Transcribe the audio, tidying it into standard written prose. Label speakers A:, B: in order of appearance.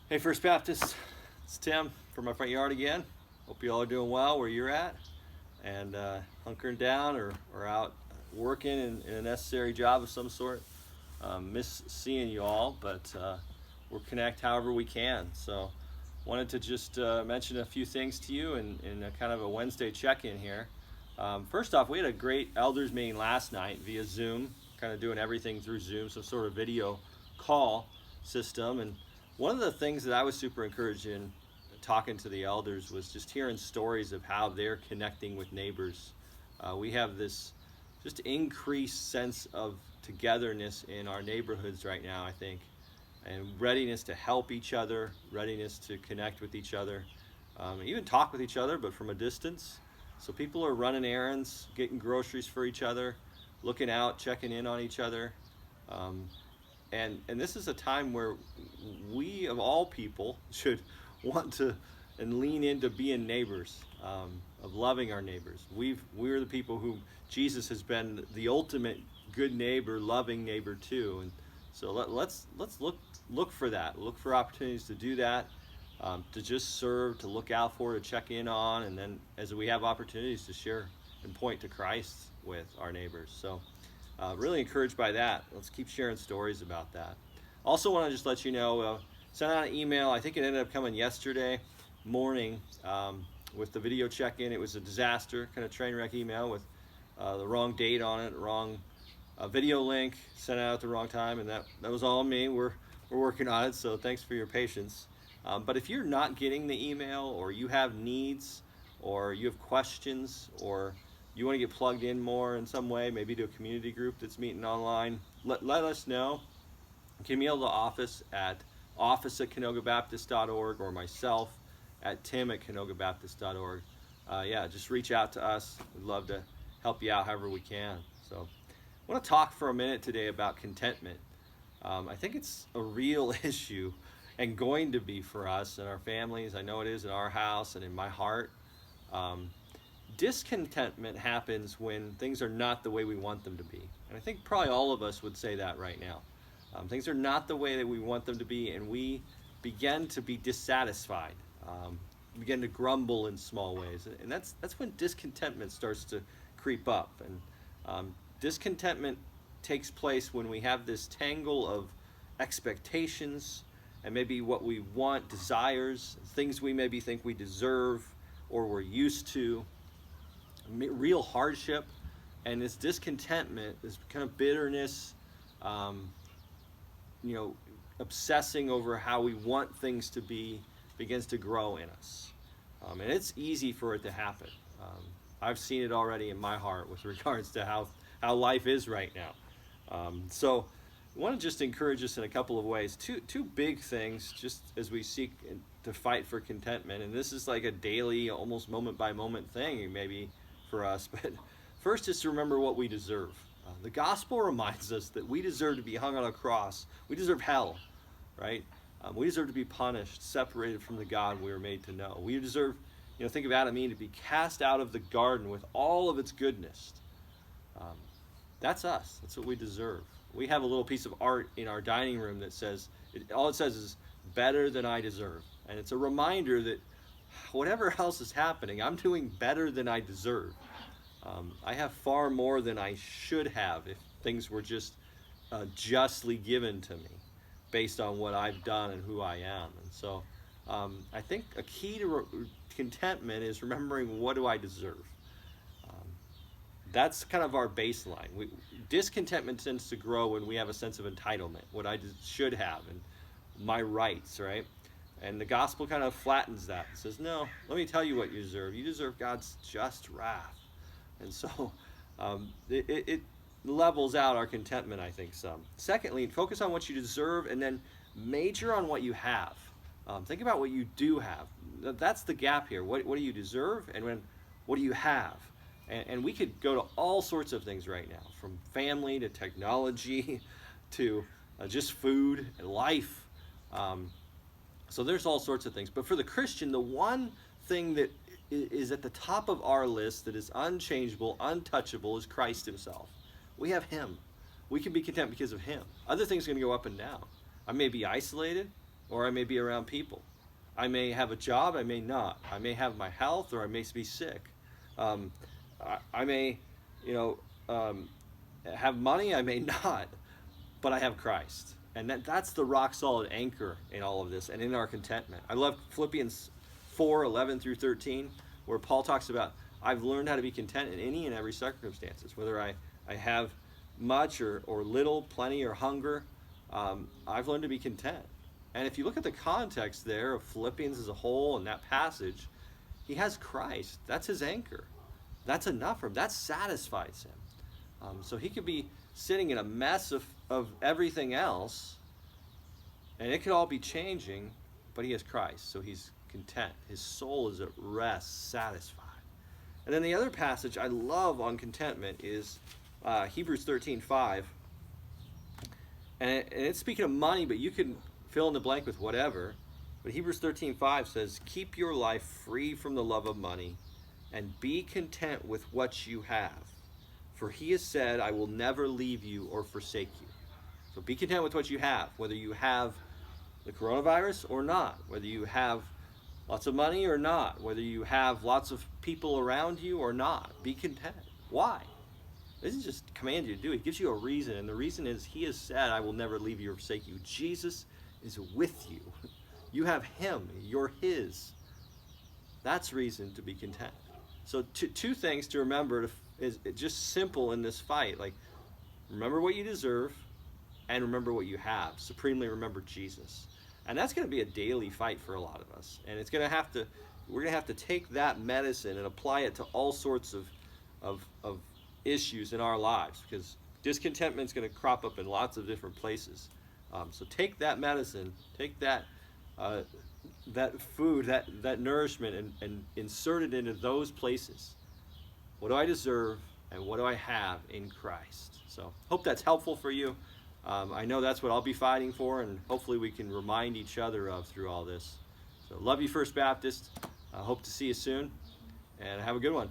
A: Hey, First Baptist, it's Tim from my front yard again. Hope you all are doing well where you're at and hunkering down or out working in a necessary job of some sort. Miss seeing you all, but we'll connect however we can. So, wanted to just mention a few things to you in a kind of a Wednesday check-in here. First off, we had a great elders meeting last night via Zoom, kind of doing everything through Zoom, some sort of video call system. And one of the things that I was super encouraged in talking to the elders was just hearing stories of how they're connecting with neighbors. We have this just increased sense of togetherness in our neighborhoods right now, I think, and readiness to help each other, readiness to connect with each other, even talk with each other, but from a distance. So people are running errands, getting groceries for each other, looking out, checking in on each other. And this is a time where we, of all people, should want to and lean into being neighbors, of loving our neighbors. We're the people who Jesus has been the ultimate good neighbor, loving neighbor too. And so let's look for that. Look for opportunities to do that, to just serve, to look out for, to check in on, and then as we have opportunities to share and point to Christ with our neighbors. So really encouraged by that. Let's keep sharing stories about that. Also want to just let you know, sent out an email. I think it ended up coming yesterday morning with the video check-in. It was a disaster, kind of train wreck email with the wrong date on it, wrong video link, sent out at the wrong time, and that was all on me. We're working on it, so thanks for your patience. But if you're not getting the email, or you have needs, or you have questions, or you want to get plugged in more in some way, maybe to a community group that's meeting online, let us know. Email the office at office@kenogabaptist.org or myself at tim@kenogabaptist.org. Yeah, just reach out to us. We'd love to help you out however we can. So I want to talk for a minute today about contentment. I think it's a real issue and going to be for us and our families. I know it is in our house and in my heart. Discontentment happens when things are not the way we want them to be. And I think probably all of us would say that right now. Things are not the way that we want them to be, and we begin to be dissatisfied, begin to grumble in small ways. And that's when discontentment starts to creep up. And discontentment takes place when we have this tangle of expectations and maybe what we want, desires, things we maybe think we deserve or we're used to, real hardship, and this discontentment, this kind of bitterness, obsessing over how we want things to be, begins to grow in us. And it's easy for it to happen. I've seen it already in my heart with regards to how life is right now. So I want to just encourage us in a couple of ways. Two big things, just as we seek to fight for contentment. And this is like a daily, almost moment by moment thing, maybe for us. But first is to remember what we deserve. The gospel reminds us that we deserve to be hung on a cross. We deserve hell, right? We deserve to be punished, separated from the God we were made to know. We deserve, think of Adam and Eve, to be cast out of the garden with all of its goodness. That's us. That's what we deserve. We have a little piece of art in our dining room that says, all it says is, better than I deserve. And it's a reminder that whatever else is happening, I'm doing better than I deserve. I have far more than I should have if things were just justly given to me based on what I've done and who I am. And so I think a key to contentment is remembering, what do I deserve? That's kind of our baseline. Discontentment tends to grow when we have a sense of entitlement, what I should have and my rights, right? And the gospel kind of flattens that and says, no, let me tell you what you deserve. You deserve God's just wrath. And so it levels out our contentment, I think, some. Secondly, focus on what you deserve and then major on what you have. Think about what you do have. That's the gap here. What do you deserve, and what do you have? And we could go to all sorts of things right now, from family to technology to just food and life. So there's all sorts of things. But for the Christian, the one thing that is at the top of our list that is unchangeable, untouchable, is Christ himself. We have him. We can be content because of him. Other things are going to go up and down. I may be isolated. or I may be around people. I may have a job, I may not. I may have my health, or I may be sick. Um, I may, you know, have money, I may not, but I have Christ. And that's the rock solid anchor in all of this and in our contentment. I love Philippians 4:11 through 13, where Paul talks about, I've learned how to be content in any and every circumstances, whether I have much or little, plenty or hunger. I've learned to be content. And if you look at the context there of Philippians as a whole and that passage, he has Christ. That's his anchor. That's enough for him. That satisfies him. So he could be sitting in a mess of everything else, and it could all be changing, but he has Christ. So he's content. His soul is at rest, satisfied. And then the other passage I love on contentment is Hebrews 13:5. And it's speaking of money, but you can fill in the blank with whatever. But Hebrews 13:5 says, keep your life free from the love of money and be content with what you have. For he has said, I will never leave you or forsake you. So be content with what you have, whether you have the coronavirus or not, whether you have lots of money or not, whether you have lots of people around you or not. Be content. Why? This is just command you to do. He gives you a reason, and the reason is he has said, I will never leave you or forsake you. Jesus is with you. You have him. You're his. That's reason to be content. So two things to remember is just simple in this fight. Like, remember what you deserve and remember what you have. Supremely remember Jesus. And that's going to be a daily fight for a lot of us. And it's going to have to, we're going to have to take that medicine and apply it to all sorts of issues in our lives, because discontentment is going to crop up in lots of different places. So take that medicine, take that that food, that nourishment, and insert it into those places. What do I deserve, and what do I have in Christ? So hope that's helpful for you. I know that's what I'll be fighting for, and hopefully we can remind each other of through all this. So love you, First Baptist. Hope to see you soon, and have a good one.